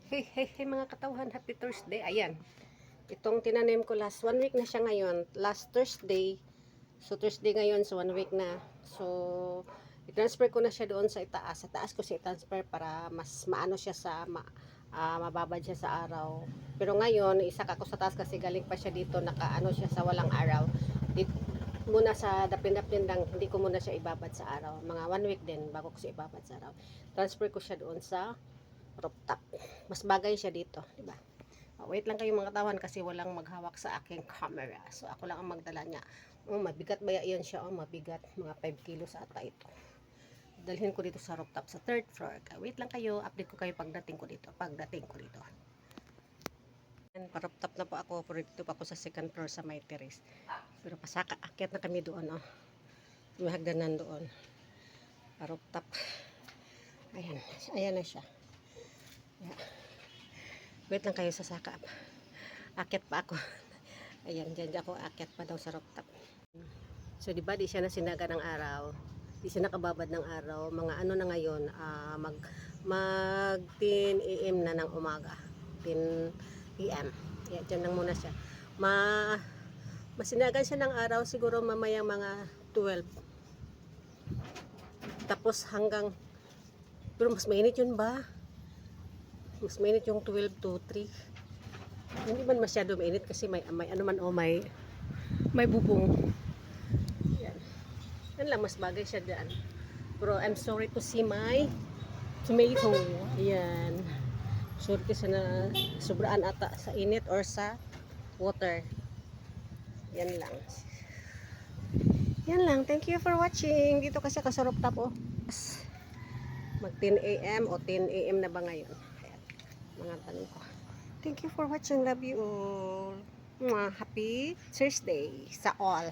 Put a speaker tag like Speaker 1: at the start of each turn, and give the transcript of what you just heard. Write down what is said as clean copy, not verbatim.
Speaker 1: Hey, hey, hey mga katawhan, happy Thursday. Ayan, itong tinanim ko last 1 week na siya ngayon. Last Thursday. So Thursday ngayon, so 1 week na. So i-transfer ko na siya doon sa itaas. Sa taas ko siya i-transfer para mas maano siya sa mababad siya sa araw. Pero ngayon, isa ako sa taas kasi galing pa siya dito, nakaano siya sa walang araw. Dito muna sa dapin-dapin lang, hindi ko muna siya ibabad sa araw. Mga 1 week din bago ko siya ibabad sa araw. Transfer ko siya doon sa rooftop. Mas bagay siya dito, di ba? Wait lang kayo mga katawan kasi walang maghawak sa aking camera. So ako lang ang magdala niya. Mabigat ba yan siya? Mabigat. Mga 5 kilos ata ito. Dalhin ko dito sa rooftop sa 3rd floor. Wait lang kayo, update ko kayo pagdating ko dito. Pa-rooftop na po ako. Pero dito pa ako sa 2nd floor sa may terrace. Pero pasaka, akyat na kami doon. May hagdanan doon. Pa-rooftop. Ayan. Ayan na siya. Yeah. Wait lang kayo sa saka. Akyat pa ako. Ayan, dyan ako akyat pa daw sa rooftop. So, di ba, di siya na sinaga ng araw. Di siya nakababad ng araw. Mga ano na ngayon, mag 10 AM na ng umaga. 10 PM. Ayan, dyan lang muna siya. Masinagan siya ng araw, siguro mamayang mga 12. Tapos hanggang, pero mas mainit yun ba? Mas mainit yung 12 to 3. Hindi man masyado mainit kasi may ano man may bubong. Yan. Yan lang, mas bagay siya dyan. Pero I'm sorry to see my tomato. Ayan. Sorry kasi na sobraan ata sa init or sa water. Yan lang. Yan lang. Thank you for watching. Dito kasi ako sa rooftop. Mag 10 AM o 10 AM na ba ngayon? Ayan. Mga tanong ko. Thank you for watching. Love you all. Happy Thursday sa all.